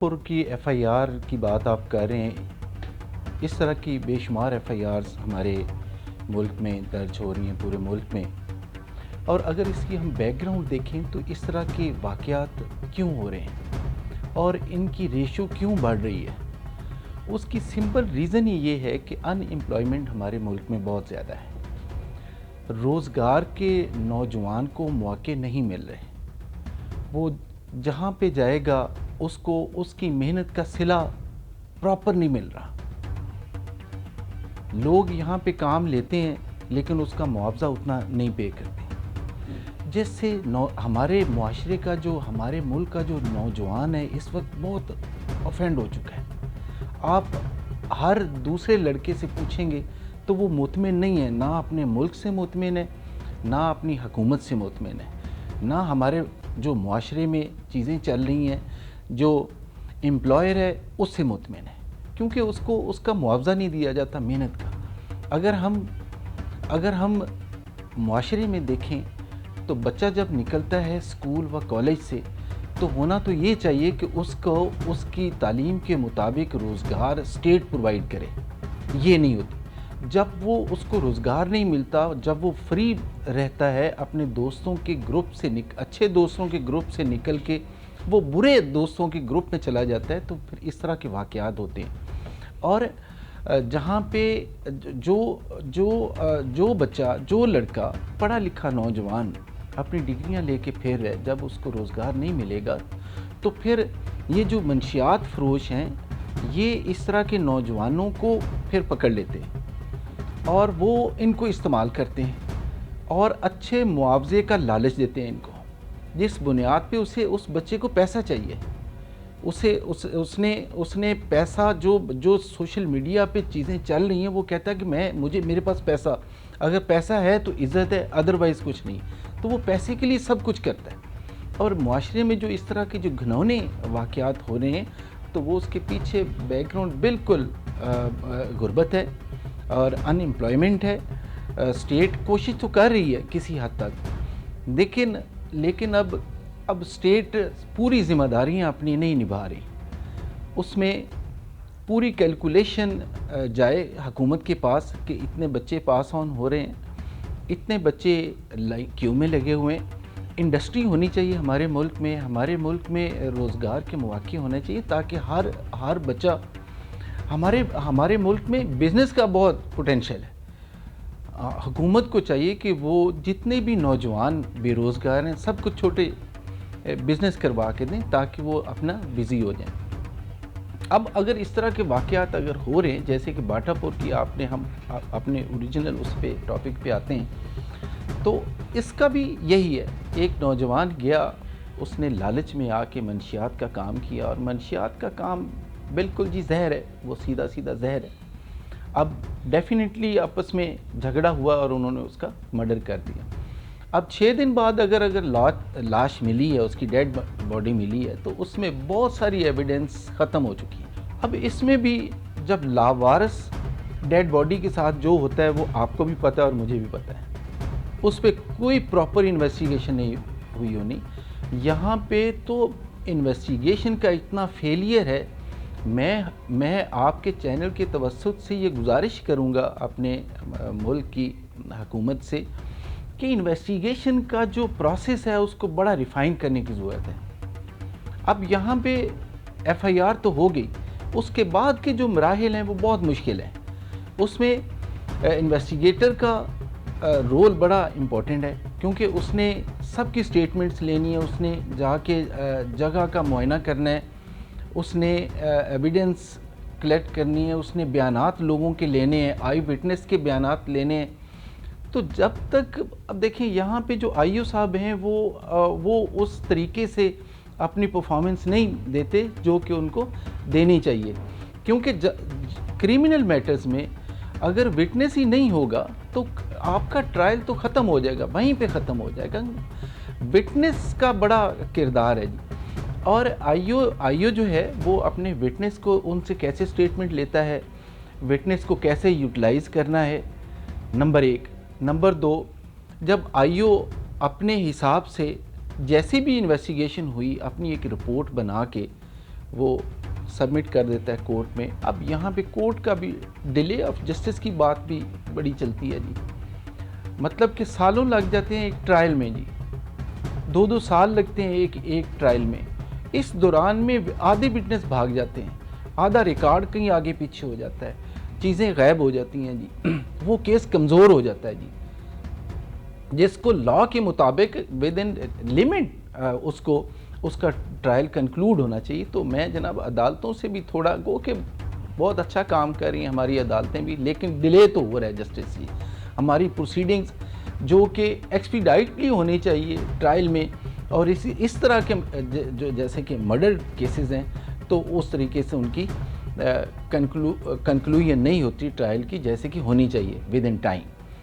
پور کی F I R کی بات آپ کر رہے ہیں. اس طرح کی بے شمار ایف آئی آرز ہمارے ملک میں درج ہو رہی ہیں، پورے ملک میں. اور اگر اس کی ہم بیک گراؤنڈ دیکھیں تو اس طرح کے واقعات کیوں ہو رہے ہیں اور ان کی ریشو کیوں بڑھ رہی ہے؟ اس کی سمپل ریزن ہی یہ ہے کہ ان امپلائمنٹ ہمارے ملک میں بہت زیادہ ہے. روزگار کے نوجوان کو مواقع نہیں مل رہے. وہ جہاں پہ جائے گا اس کو اس کی محنت کا صلہ پراپر نہیں مل رہا. لوگ یہاں پہ کام لیتے ہیں لیکن اس کا معاوضہ اتنا نہیں پے کرتے، جس سے ہمارے معاشرے کا ہمارے ملک کا جو نوجوان ہے اس وقت بہت افینڈ ہو چکا ہے. آپ ہر دوسرے لڑکے سے پوچھیں گے تو وہ مطمئن نہیں ہے، نہ اپنے ملک سے مطمئن ہے، نہ اپنی حکومت سے مطمئن ہے، نہ ہمارے جو معاشرے میں چیزیں چل رہی ہیں، جو امپلائر ہے اس سے مطمئن ہے، کیونکہ اس کو اس کا معاوضہ نہیں دیا جاتا محنت کا. اگر ہم معاشرے میں دیکھیں تو بچہ جب نکلتا ہے اسکول و کالج سے تو ہونا تو یہ چاہیے کہ اس کو اس کی تعلیم کے مطابق روزگار اسٹیٹ پرووائڈ کرے. یہ نہیں ہوتی. جب وہ اس کو روزگار نہیں ملتا، جب وہ فری رہتا ہے اپنے دوستوں کے گروپ سے اچھے دوستوں کے گروپ سے نکل کے وہ برے دوستوں کے گروپ میں چلا جاتا ہے، تو پھر اس طرح کے واقعات ہوتے ہیں. اور جہاں پہ جو بچہ، جو لڑکا پڑھا لکھا نوجوان اپنی ڈگریاں لے کے پھر رہے، جب اس کو روزگار نہیں ملے گا تو پھر یہ جو منشیات فروش ہیں یہ اس طرح کے نوجوانوں کو پھر پکڑ لیتے ہیں اور وہ ان کو استعمال کرتے ہیں اور اچھے معاوضے کا لالچ دیتے ہیں ان کو، جس بنیاد پہ اس بچے کو پیسہ چاہیے. اس نے پیسہ جو سوشل میڈیا پہ چیزیں چل رہی ہیں وہ کہتا ہے کہ میرے پاس پیسہ، اگر پیسہ ہے تو عزت ہے، ادروائز کچھ نہیں. تو وہ پیسے کے لیے سب کچھ کرتا ہے. اور معاشرے میں جو اس طرح کے جو گھنونے واقعات ہو رہے ہیں تو وہ اس کے پیچھے بیک گراؤنڈ بالکل غربت ہے اور ان امپلائمنٹ ہے. اسٹیٹ کوشش تو کر رہی ہے کسی حد تک، لیکن اب اسٹیٹ پوری ذمہ داریاں اپنی نہیں نبھا رہی. اس میں پوری کیلکولیشن جائے حکومت کے پاس کہ اتنے بچے پاس آن ہو رہے ہیں، اتنے بچے کیو میں لگے ہوئے ہیں. انڈسٹری ہونی چاہیے ہمارے ملک میں روزگار کے مواقع ہونے چاہیے تاکہ ہر بچہ، ہمارے ملک میں بزنس کا بہت پوٹینشیل ہے. حکومت کو چاہیے کہ وہ جتنے بھی نوجوان بے روزگار ہیں سب کو چھوٹے بزنس کروا کے دیں تاکہ وہ اپنا بزی ہو جائیں. اب اگر اس طرح کے واقعات اگر ہو رہے ہیں جیسے کہ باٹا پور کی ہم اپنے اوریجنل اس پہ ٹاپک پہ آتے ہیں تو اس کا بھی یہی ہے. ایک نوجوان گیا، اس نے لالچ میں آ کے منشیات کا کام کیا، اور منشیات کا کام بالکل زہر ہے، وہ سیدھا زہر ہے. اب ڈیفینیٹلی آپس میں جھگڑا ہوا اور انہوں نے اس کا مرڈر کر دیا. اب 6 دن بعد اگر لاش ملی ہے، اس کی ڈیڈ باڈی ملی ہے، تو اس میں بہت ساری ایویڈنس ختم ہو چکی ہے. اب اس میں بھی جب لاوارث ڈیڈ باڈی کے ساتھ جو ہوتا ہے وہ آپ کو بھی پتہ ہے اور مجھے بھی پتہ ہے، اس پہ کوئی پراپر انویسٹیگیشن نہیں ہوئی ہونی. یہاں پہ تو انویسٹیگیشن کا اتنا فیلئر ہے. میں آپ کے چینل کے توسط سے یہ گزارش کروں گا اپنے ملک کی حکومت سے کہ انویسٹیگیشن کا جو پروسیس ہے اس کو بڑا ریفائن کرنے کی ضرورت ہے. اب یہاں پہ ایف آئی آر تو ہو گئی، اس کے بعد کے جو مراحل ہیں وہ بہت مشکل ہیں. اس میں انویسٹیگیٹر کا رول بڑا امپورٹنٹ ہے کیونکہ اس نے سب کی سٹیٹمنٹس لینی ہے، اس نے جا کے جگہ کا معائنہ کرنا ہے، اس نے ایویڈنس کلیکٹ کرنی ہے، اس نے بیانات لوگوں کے لینے ہیں، آئی وٹنس کے بیانات لینے ہیں. تو جب تک اب دیکھیں یہاں پہ جو آئی او صاحب ہیں وہ اس طریقے سے اپنی پرفارمنس نہیں دیتے جو کہ ان کو دینی چاہیے. کیونکہ کریمنل میٹرز میں اگر وٹنس ہی نہیں ہوگا تو آپ کا ٹرائل تو ختم ہو جائے گا، وہیں پہ ختم ہو جائے گا. وٹنس کا بڑا کردار ہے اور آئی او جو ہے وہ اپنے وٹنس کو ان سے کیسے سٹیٹمنٹ لیتا ہے، وٹنس کو کیسے یوٹیلائز کرنا ہے، نمبر 1. نمبر 2، جب آئی او اپنے حساب سے جیسی بھی انویسٹیگیشن ہوئی اپنی ایک رپورٹ بنا کے وہ سبمٹ کر دیتا ہے کورٹ میں. اب یہاں پہ کورٹ کا بھی ڈیلے آف جسٹس کی بات بھی بڑی چلتی ہے جی. مطلب کہ سالوں لگ جاتے ہیں ایک ٹرائل میں جی, 2 سال لگتے ہیں ایک ٹرائل میں. اس دوران میں آدھے وٹنس بھاگ جاتے ہیں, آدھا ریکارڈ کہیں آگے پیچھے ہو جاتا ہے, چیزیں غائب ہو جاتی ہیں جی. وہ کیس کمزور ہو جاتا ہے جی, جس کو لا کے مطابق ود ان لمٹ اس کا ٹرائل کنکلوڈ ہونا چاہیے. تو میں جناب عدالتوں سے بھی تھوڑا گو کہ بہت اچھا کام کر رہی ہیں ہماری عدالتیں بھی, لیکن ڈیلے تو ہو رہا ہے جسٹس کی. ہماری پروسیڈنگز جو کہ ایکسپیڈائٹلی ہونی چاہیے ٹرائل میں, اور اس طرح کے جو جیسے کہ مرڈر کیسز ہیں تو اس طریقے سے ان کی کنکلوژن نہیں ہوتی ٹرائل کی جیسے کہ ہونی چاہیے ود ان ٹائم.